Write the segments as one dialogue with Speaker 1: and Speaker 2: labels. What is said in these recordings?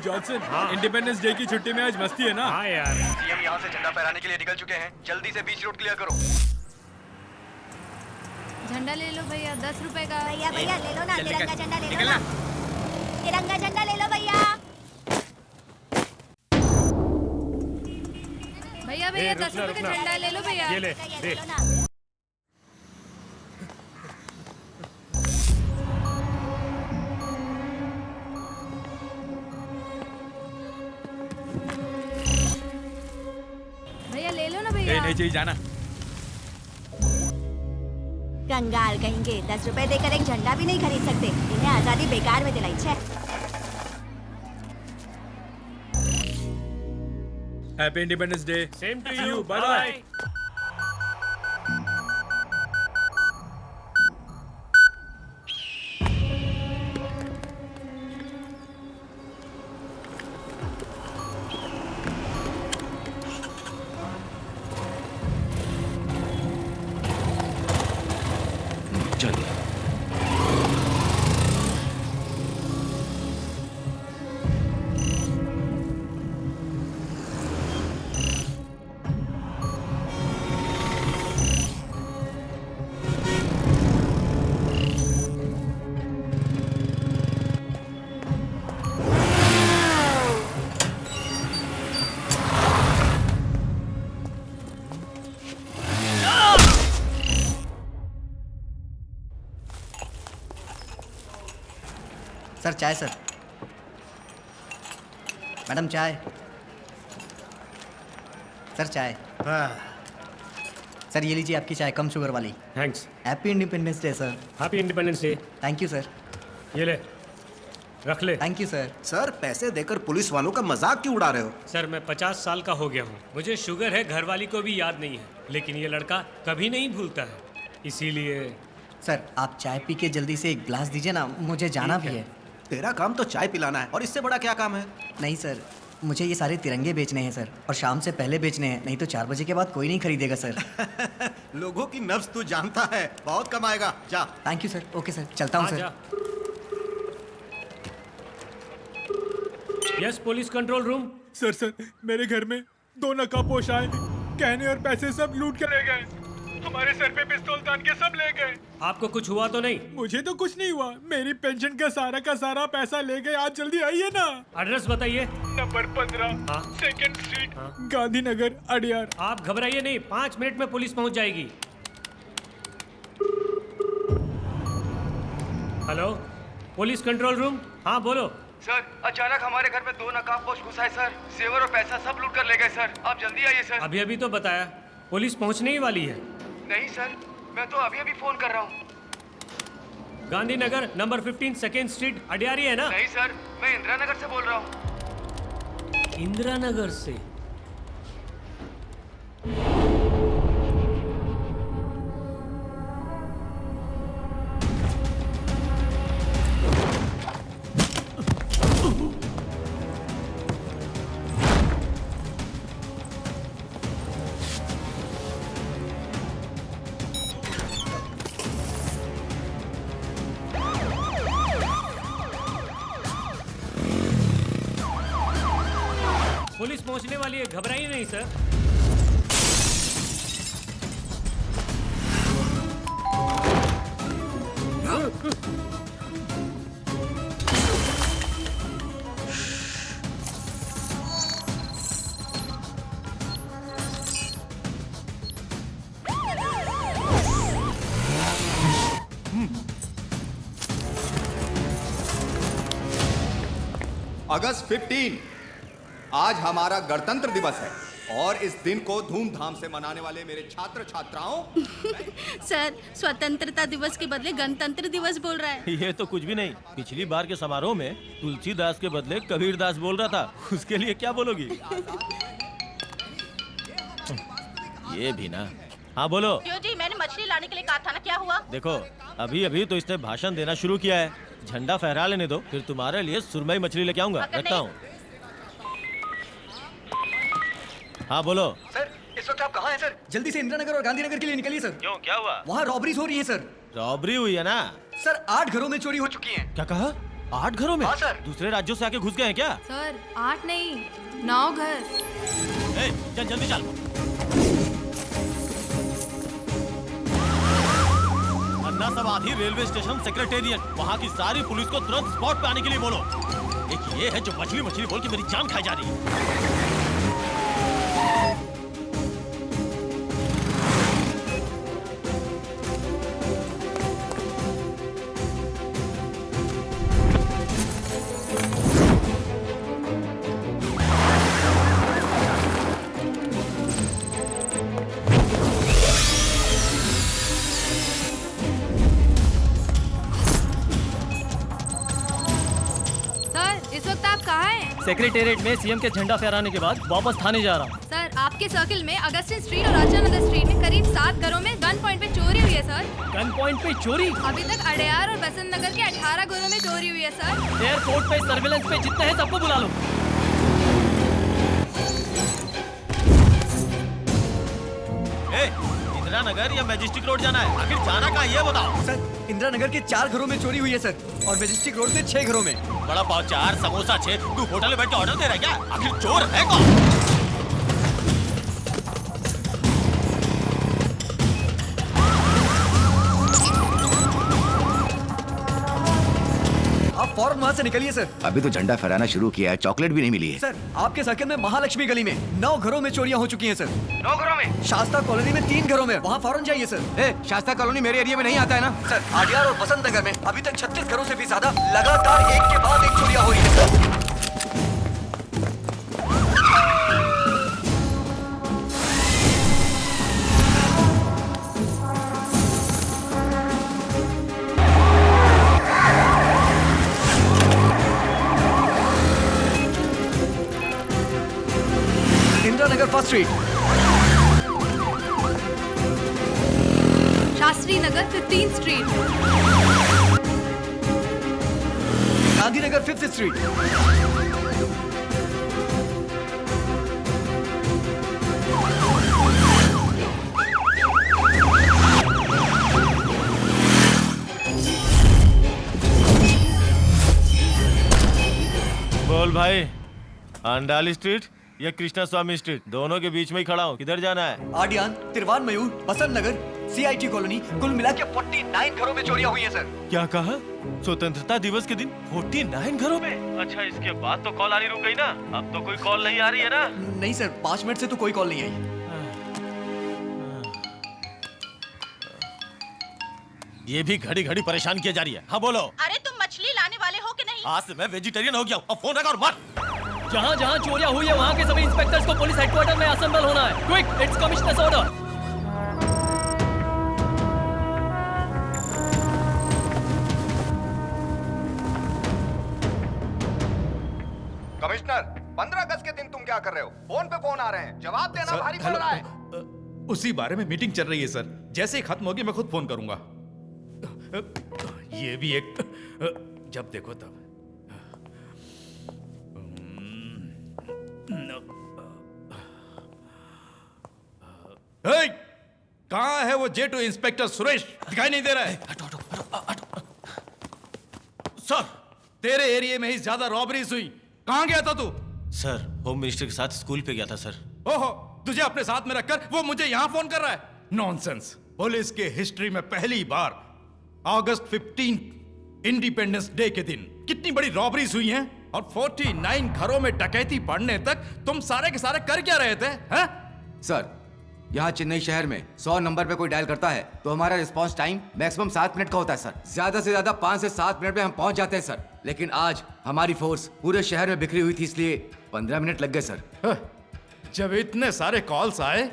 Speaker 1: Johnson, independence day की छुट्टी में आज मस्ती है ना?
Speaker 2: हाँ यार।
Speaker 3: सीएम यहाँ से झंडा फहराने के लिए निकल चुके हैं। जल्दी से बीच रोड क्लियर करो।
Speaker 4: झंडा ले लो भैया, 10 रुपए का।
Speaker 5: भैया भैया ले लो ना,
Speaker 1: जल्दी
Speaker 5: तिरंगा
Speaker 1: कर,
Speaker 5: झंडा ले लो
Speaker 1: निकलना।
Speaker 5: ना, तिरंगा झंडा ले लो भैया।
Speaker 4: भैया भैया 10 रुपए का झंडा ले लो भैया।
Speaker 2: ये ले
Speaker 5: भैया
Speaker 2: दे।
Speaker 5: ले लो ना।
Speaker 4: भैया ले लो ना
Speaker 1: ए,
Speaker 4: भैया।
Speaker 1: नहीं चाहिए जाना।
Speaker 5: कंगाल कहेंगे, 10 रुपए देकर एक झंडा भी नहीं खरीद सकते। इन्हें आजादी बेकार में दिलाई छे।
Speaker 1: Happy independence day.
Speaker 2: Same to
Speaker 1: See
Speaker 2: you,
Speaker 1: you,
Speaker 2: bye
Speaker 1: bye-bye.
Speaker 2: Bye.
Speaker 3: चलिए।
Speaker 6: सर चाय सर। मैडम चाय। सर चाय। सर ये लीजिए आपकी चाय कम शुगर वाली।
Speaker 2: Thanks.
Speaker 6: Happy independence day sir.
Speaker 2: Happy independence day.
Speaker 6: Thank you sir.
Speaker 2: ये ले, रख ले।
Speaker 6: Thank you sir.
Speaker 7: सर पैसे देकर पुलिस वालों का मजाक क्यों उड़ा रहे हो?
Speaker 2: सर मैं 50 साल का हो गया हूँ, मुझे शुगर है, घरवाली को भी याद नहीं है, लेकिन ये लड़का कभी नहीं भूलता है, इसीलिए।
Speaker 6: सर आप चाय पी के जल्दी से एक गिलास दीजिए ना, मुझे जाना भी
Speaker 2: ठीक
Speaker 6: है।
Speaker 7: तेरा काम तो चाय पिलाना है और इससे बड़ा क्या काम है?
Speaker 6: नहीं सर, मुझे ये सारे तिरंगे बेचने हैं सर, और शाम से पहले बेचने हैं, नहीं तो 4 बजे के बाद कोई नहीं खरीदेगा सर।
Speaker 7: लोगों की नब्ज तू जानता है, बहुत कमाएगा। जा।
Speaker 6: Thank you sir. Okay sir, चलता हूँ
Speaker 2: आ
Speaker 6: सर।
Speaker 2: जा। Yes, police control room.
Speaker 1: Sir मेरे घर में 2 नकाबपोश आए, गहने और पैसे सब लूट के ले गए। हमारे सर पे पिस्तौल तान के सब ले गए।
Speaker 2: आपको कुछ हुआ तो नहीं?
Speaker 1: मुझे तो कुछ नहीं हुआ, मेरी पेंशन का सारा पैसा ले गए। आप जल्दी आइए ना।
Speaker 2: एड्रेस बताइए।
Speaker 1: नंबर 15
Speaker 2: हाँ।
Speaker 1: 2nd स्ट्रीट,
Speaker 2: हाँ।
Speaker 1: गांधीनगर, अडियार।
Speaker 2: आप घबराइए नहीं, 5 मिनट में पुलिस पहुंच जाएगी। Hello, police control room. हाँ बोलो।
Speaker 3: सर अचानक हमारे घर में 2 नकाबपोश घुस आए सर। जेवर और पैसा सब लूट कर ले गए सर। आप जल्दी आइए सर।
Speaker 2: अभी तो बताया, पुलिस पहुंचने ही वाली है।
Speaker 3: नहीं सर, मैं तो अभी फोन कर रहा हूँ।
Speaker 2: गांधीनगर नंबर 15 2nd स्ट्रीट, अडियारी है ना?
Speaker 3: नहीं सर, मैं इंदिरा नगर से बोल रहा हूँ।
Speaker 2: इंदिरा नगर से? पुलिस पहुंचने वाली है, घबराइए नहीं सर।
Speaker 8: अगस्त 15 आज हमारा गणतंत्र दिवस है और इस दिन को धूमधाम से मनाने वाले मेरे छात्र छात्राओं।
Speaker 4: सर स्वतंत्रता दिवस के बदले गणतंत्र दिवस बोल रहा है।
Speaker 9: ये तो कुछ भी नहीं, पिछली बार के समारोह में तुलसीदास के बदले कबीरदास बोल रहा था, उसके लिए क्या बोलोगी? ये भी ना। हाँ बोलो।
Speaker 5: क्यों जी, मैंने मछली लाने के लिए कहा था ना, क्या हुआ?
Speaker 9: देखो अभी तो इसने भाषण देना शुरू किया है, झंडा फहरा लेने दो, फिर तुम्हारे लिए सुरमई मछली लेके आऊंगा। रखता हूँ। हाँ बोलो।
Speaker 3: सर इस वक्त आप कहाँ हैं सर?
Speaker 6: जल्दी से इंदिरा नगर और गांधीनगर के लिए निकलिए सर।
Speaker 9: क्यों, क्या हुआ?
Speaker 6: वहाँ रॉबरीज हो रही है सर।
Speaker 9: रॉबरी हुई है ना?
Speaker 6: सर 8 घरों में चोरी हो चुकी है।
Speaker 9: क्या कहा? 8 घरों में?
Speaker 3: हाँ, सर।
Speaker 9: दूसरे राज्यों से आके घुस गए हैं क्या?
Speaker 10: सर 8 नहीं 9 घर।
Speaker 9: ए, चल जल्दी चल। अन्ना समाधि रेलवे स्टेशन सेक्रेटेरिएट, वहाँ की सारी पुलिस को तुरंत स्पॉट पे आने के लिए बोलो। एक ये है जो मछली मछली बोल के मेरी जान खाई जा रही है।
Speaker 11: सेक्रेटेरिएट में सीएम के झंडा फहराने के बाद वापस थाने जा रहा हूँ।
Speaker 10: सर आपके सर्किल में अगस्टिन स्ट्रीट और आचा नगर स्ट्रीट में करीब 7 घरों में गन पॉइंट पे चोरी हुई है सर।
Speaker 11: गन पॉइंट पे चोरी?
Speaker 10: अभी तक अड़यार और बसंत नगर के 18 घरों में चोरी हुई है सर।
Speaker 11: एयरपोर्ट पे सर्विलेंस पे जितने हैं सबको बुला लो।
Speaker 9: इंदिरा नगर या मैजेस्टिक रोड जाना है? आखिर जाना कहाँ ये बताओ।
Speaker 6: सर इंदिरा नगर के 4 घरों में चोरी हुई है सर, और मैजेस्टिक रोड पे 6 घरों में।
Speaker 9: बड़ा पाव 4 समोसा 6, तू होटल में बैठ के ऑर्डर दे रहा है क्या? आखिर चोर है कौन?
Speaker 6: आप फौरन वहाँ से निकलिए सर।
Speaker 12: अभी तो झंडा फहराना शुरू किया है, चॉकलेट भी नहीं मिली है।
Speaker 6: सर आपके सर्किल में महालक्ष्मी गली में 9 घरों में चोरियां हो चुकी हैं सर।
Speaker 3: 9 घरों में?
Speaker 6: शास्ता कॉलोनी में 3 घरों में, वहाँ फौरन जाइए सर।
Speaker 12: शास्ता कॉलोनी मेरे एरिया में नहीं आता है ना
Speaker 6: सर? आडियार और बसंत नगर में अभी तक 36 घरों से भी ज्यादा लगातार एक के बाद एक चोरियां हो रही है sir. Indira Nagar first street,
Speaker 10: Shastri Nagar 15th street,
Speaker 6: Gandhinagar 5th street,
Speaker 9: बोल भाई, अंडाली स्ट्रीट या कृष्णा स्वामी स्ट्रीट, दोनों के बीच में ही खड़ा हूँ। किधर जाना है?
Speaker 6: आडियान, तिरवान मयूर, बसंत नगर, CIT कॉलोनी, कुल मिला के 49 घरों में चोरियां हुई हैं सर।
Speaker 9: क्या कहा? स्वतंत्रता दिवस के दिन 49 घरों में? अच्छा, इसके बाद तो कॉल आनी रुक गई ना? अब तो कोई कॉल नहीं आ रही है ना?
Speaker 6: नहीं सर, 5 मिनट से तो कोई कॉल नहीं आई।
Speaker 9: ये भी घड़ी घड़ी परेशान किया जा रही है। हाँ बोलो।
Speaker 4: अरे तुम मछली लाने वाले हो कि नहीं?
Speaker 9: आज से मैं वेजिटेरियन हो गया हूँ। अब फोन रख और मत।
Speaker 11: जहाँ जहाँ चोरियां हुई है वहाँ के सभी इंस्पेक्टर्स को पुलिस हेडक्वार्टर में असेंबल होना है। Quick, it's commissioners order.
Speaker 8: Commissioner, 15 अगस्त के दिन तुम क्या कर रहे हो? फोन पे फोन आ रहे हैं, जवाब देना भारी पड़ रहा है।
Speaker 1: उसी बारे में मीटिंग चल रही है सर, जैसे ही खत्म होगी मैं खुद फोन करूंगा। ये भी एक जब देखो तब। कहाँ है वो J2 इंस्पेक्टर सुरेश? दिखाई नहीं दे रहा है। सर, तेरे एरिया में ही ज्यादा रॉबरीज हुई, कहाँ गया था तू?
Speaker 9: सर, होम मिनिस्टर के साथ स्कूल पे गया था सर।
Speaker 1: ओहो, तुझे अपने साथ में रखकर वो मुझे यहाँ फोन कर रहा है? नॉनसेंस। पुलिस के हिस्ट्री में पहली बार अगस्त 15 इंडिपेंडेंस डे के दिन कितनी बड़ी रॉबरीज हुई हैं, और 49 घरों में डकैती पड़ने तक तुम सारे के सारे कर क्या रहे थे? हैं?
Speaker 12: सर, यहाँ चेन्नई शहर में 100 नंबर पे कोई डायल करता है तो हमारा रिस्पांस टाइम मैक्सिमम 7 मिनट का होता है सर। ज्यादा से ज्यादा 5 से 7 मिनट में हम पहुंच जाते हैं सर। लेकिन आज हमारी फोर्स पूरे शहर में बिखरी हुई थी, इसलिए 15 मिनट लग गए सर।
Speaker 1: जब इतने सारे कॉल्स आए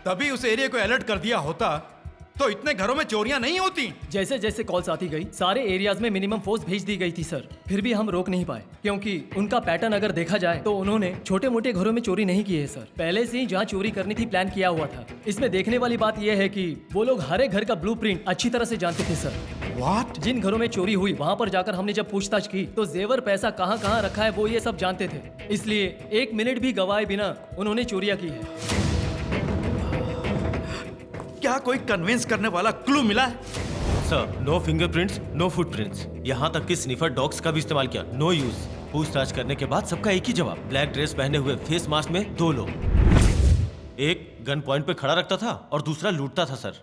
Speaker 1: तभी उस एरिया को अलर्ट कर दिया होता तो इतने घरों में चोरियां नहीं होती।
Speaker 11: जैसे जैसे कॉल्स आती गई सारे एरियाज में मिनिमम फोर्स भेज दी गई थी सर, फिर भी हम रोक नहीं पाए क्योंकि उनका पैटर्न अगर देखा जाए तो उन्होंने छोटे मोटे घरों में चोरी नहीं की है सर। पहले से ही जहाँ चोरी करनी थी प्लान किया हुआ था। इसमें देखने वाली बात यह है कि वो लोग हर एक घर का ब्लूप्रिंट अच्छी तरह से जानते थे सर।
Speaker 1: What?
Speaker 11: जिन घरों में चोरी हुई वहाँ पर जाकर हमने जब पूछताछ की तो जेवर पैसा कहाँ कहाँ रखा है वो ये सब जानते थे, इसलिए 1 मिनट भी गवाए बिना उन्होंने चोरियां की है।
Speaker 1: क्या कोई कन्विंस करने वाला क्लू मिला है?
Speaker 9: Sir, no fingerprints, no footprints, यहाँ तक कि स्निफर डॉग्स का भी इस्तेमाल किया, नो यूज। पूछताछ करने के बाद सबका एक ही जवाब, ब्लैक ड्रेस पहने हुए फेस मास्क में 2 लोग, एक गन पॉइंट पे खड़ा रखता था और दूसरा लूटता था सर।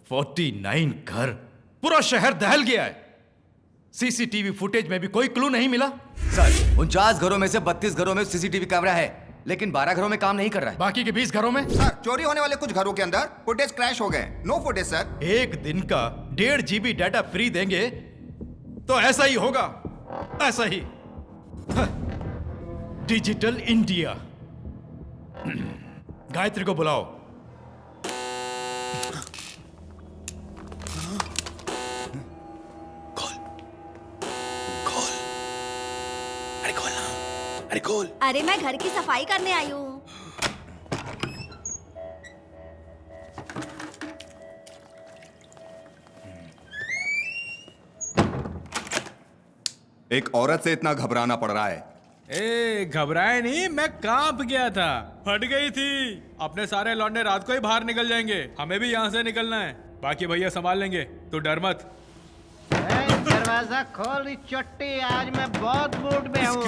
Speaker 1: 49 घर, पूरा शहर दहल गया है। सीसीटीवी फुटेज में भी कोई क्लू नहीं मिला।
Speaker 12: सर 49 घरों में से 32 घरों में सीसीटीवी कैमरा है, लेकिन 12 घरों में काम नहीं कर रहा है।
Speaker 1: बाकी के 20 घरों में?
Speaker 8: सर चोरी होने वाले कुछ घरों के अंदर फुटेज क्रैश हो गए, नो फुटेज सर।
Speaker 1: एक दिन का 1.5 GB डाटा फ्री देंगे तो ऐसा ही होगा, ऐसा ही। Digital India. गायत्री को बुलाओ।
Speaker 5: अरे मैं घर की सफाई करने आई हूँ।
Speaker 8: एक औरत से इतना घबराना पड़ रहा है।
Speaker 13: ए घबराए नहीं, मैं कांप गया था, फट गई थी। अपने सारे लौंडे रात को ही बाहर निकल जाएंगे, हमें भी यहाँ से निकलना है। बाकी भैया संभाल लेंगे, तू डर मत।
Speaker 14: दरवाजा खोल चट्टी, आज मैं बहुत मूड में हूँ।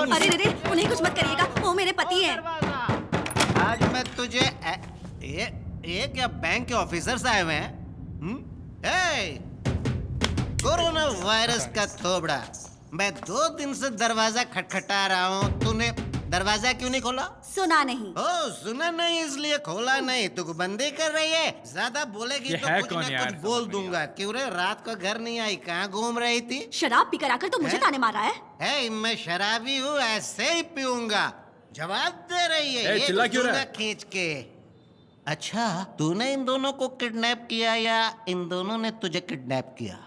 Speaker 5: अरे रे उन्हें कुछ मत करिएगा, वो मेरे पति हैं।
Speaker 14: आज मैं तुझे ये क्या बैंक के ऑफिसर्स आए हुए हैं? कोरोना वायरस का थोबड़ा, मैं 2 दिन से दरवाजा खटखटा रहा हूँ, तूने दरवाजा क्यों नहीं खोला?
Speaker 5: सुना नहीं।
Speaker 14: ओ सुना नहीं इसलिए खोला नहीं। तू बंदी कर रही है, ज्यादा बोलेगी तो कुछ ना कुछ बोल दूंगा। क्यों रे, रात को घर नहीं आई, कहाँ घूम रही थी?
Speaker 5: शराब पीकर आकर तो मुझे ताने मारा है।
Speaker 14: मैं शराबी हूँ, ऐसे ही पीऊंगा। जवाब दे रही है ये
Speaker 13: चिल्ला क्यों रहा है?
Speaker 14: खींच के। अच्छा, तूने इन दोनों को किडनैप किया या इन दोनों ने तुझे किडनैप किया?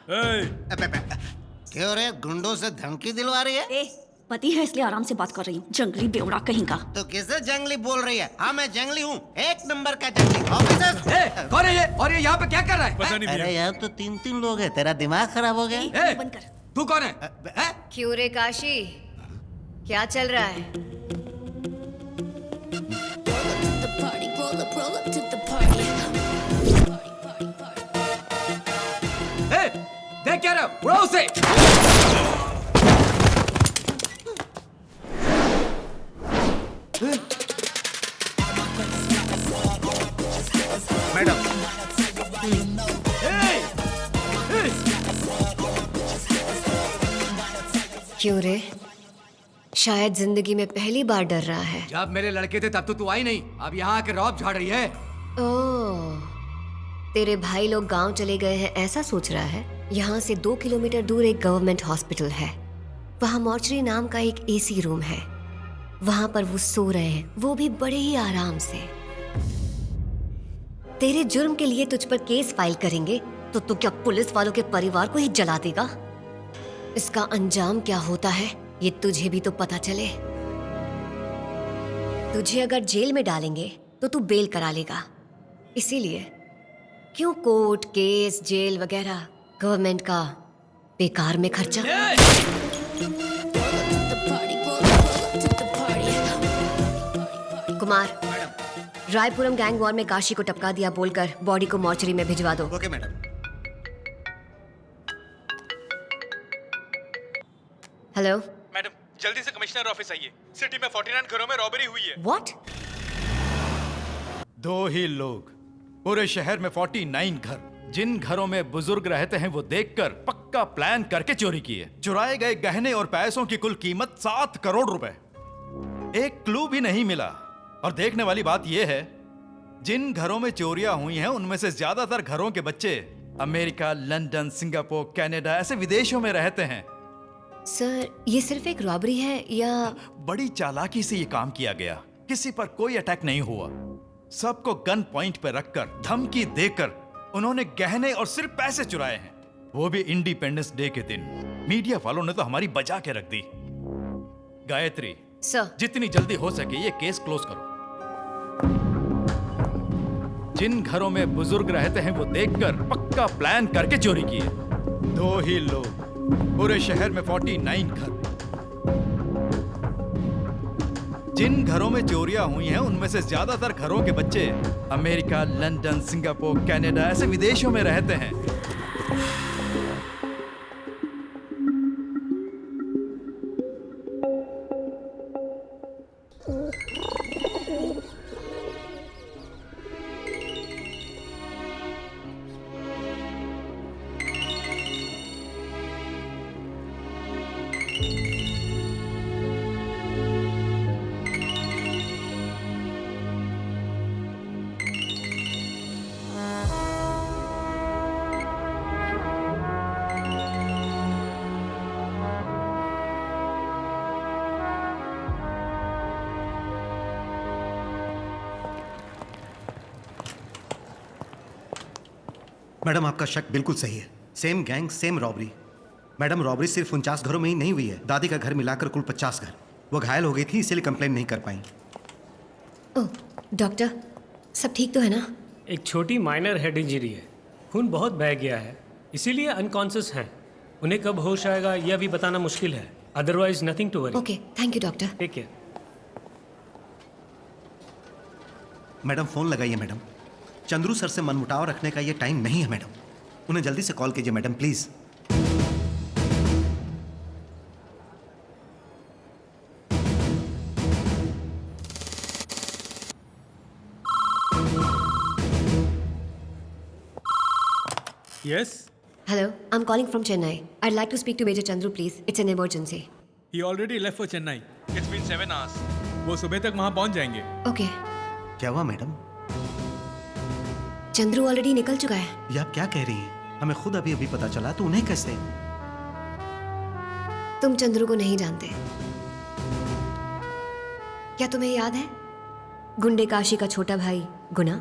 Speaker 14: क्यों रे, गुंडों से धमकी दिलवा रही है?
Speaker 5: पति है इसलिए आराम से बात कर रही हूँ, जंगली बेवड़ा कहीं का।
Speaker 14: तो किसे जंगली बोल रही है? हाँ मैं जंगली हूँ, 1 नंबर का जंगली। ऑफिसर
Speaker 12: कौन है ये? और ये यहाँ पे क्या कर रहा है?
Speaker 13: पता नहीं।
Speaker 14: अरे यहाँ तो 3 लोग हैं, तेरा दिमाग खराब हो गया?
Speaker 5: बंद कर।
Speaker 12: तू कौन है?
Speaker 10: क्यों रे काशी, क्या चल रहा है?
Speaker 12: देख क्या रहा, उड़ाओ उसे।
Speaker 14: मैडम
Speaker 10: क्यों रे, शायद जिंदगी में पहली बार डर रहा है।
Speaker 12: जब मेरे लड़के थे तब तो तू आई नहीं, अब यहाँ आके रौब झाड़ रही है।
Speaker 10: ओह, तेरे भाई लोग गांव चले गए हैं ऐसा सोच रहा है? यहाँ से 2 किलोमीटर दूर एक गवर्नमेंट हॉस्पिटल है, वहाँ मॉर्चरी नाम का एक एसी रूम है, वहाँ पर वो सो रहे हैं, वो भी बड़े ही आराम से। तेरे जुर्म के लिए तुझ पर केस फाइल करेंगे तो तू क्या पुलिस वालों के परिवार को ही जला देगा? इसका अंजाम क्या होता है ये तुझे भी तो पता चले। तुझे अगर जेल में डालेंगे तो तू बेल करा लेगा, इसीलिए क्यों कोर्ट केस जेल वगैरह, गवर्नमेंट का बेकार में खर्चा। कुमार, रायपुरम गैंग वॉर में काशी को टपका दिया बोलकर बॉडी को मॉर्चरी में भिजवा दो।
Speaker 14: Okay madam.
Speaker 10: हेलो
Speaker 13: मैडम, जल्दी से कमिश्नर ऑफिस आइए, सिटी में 49 घरों में रॉबरी हुई है।
Speaker 10: व्हाट?
Speaker 1: 2 ही लोग, पूरे शहर में 49 घर। जिन घरों में बुजुर्ग रहते हैं वो देखकर पक्का प्लान करके चोरी किए। चुराए गए गहने और पैसों की कुल कीमत 7 करोड़ रुपए। एक क्लू भी नहीं मिला। और देखने वाली बात यह है, जिन घरों में चोरियां हुई हैं उनमें से ज्यादातर घरों के बच्चे अमेरिका, लंदन, सिंगापुर, कनाडा ऐसे विदेशों में रहते हैं।
Speaker 10: सर, ये सिर्फ एक रॉबरी है या?
Speaker 1: बड़ी चालाकी से ये काम किया गया, किसी पर कोई अटैक नहीं हुआ। सबको गन पॉइंट पर रखकर धमकी देकर उन्होंने गहने और सिर्फ पैसे चुराए हैं, वो भी इंडिपेंडेंस डे के दिन। मीडिया वालों ने तो हमारी बचा के रख दी। गायत्री
Speaker 10: सर,
Speaker 1: जितनी जल्दी हो सके ये केस क्लोज करो। जिन घरों में बुजुर्ग रहते हैं वो देखकर पक्का प्लान करके चोरी किए। 2 ही लोग, पूरे शहर में 49 घर। जिन घरों में चोरियां हुई हैं उनमें से ज्यादातर घरों के बच्चे अमेरिका, लंदन, सिंगापुर, कनाडा ऐसे विदेशों में रहते हैं।
Speaker 14: मैडम आपका शक बिल्कुल सही है। Same gang same robbery. Madam robbery सिर्फ 49 घरों में ही नहीं हुई है, दादी का घर मिलाकर कुल 50 घर। वो घायल हो गई थी इसीलिए कंप्लेन नहीं कर पाई।
Speaker 10: ओह डॉक्टर, सब ठीक तो है ना?
Speaker 2: एक छोटी माइनर हेड इंजरी है, खून बहुत बह गया है, इसीलिए अनकॉन्शियस हैं। उन्हें कब होश आएगा यह भी बताना मुश्किल है। Otherwise nothing to worry.
Speaker 10: Okay, thank you doctor.
Speaker 2: Take care.
Speaker 14: Madam phone लगाइए मैडम। चंद्रू सर से मनमुटाव रखने का ये टाइम नहीं है मैडम। उन्हें जल्दी से कॉल कीजिए madam please.
Speaker 13: Yes?
Speaker 10: Hello, I'm calling from Chennai. I'd like to speak to Major Chandru, please. It's an emergency.
Speaker 13: He already left for Chennai. It's been 7 hours. वो सुबह तक वहाँ पहुँच जाएंगे।
Speaker 10: Okay.
Speaker 14: क्या हुआ मैडम?
Speaker 10: चंद्रू ऑलरेडी निकल चुका है।
Speaker 14: ये आप क्या कह रही हैं? हमें खुद अभी अभी पता चला, तो उन्हें कैसे?
Speaker 10: तुम चंद्रू को नहीं जानते। क्या तुम्हें याद है गुंडे काशी का छोटा भाई गुना?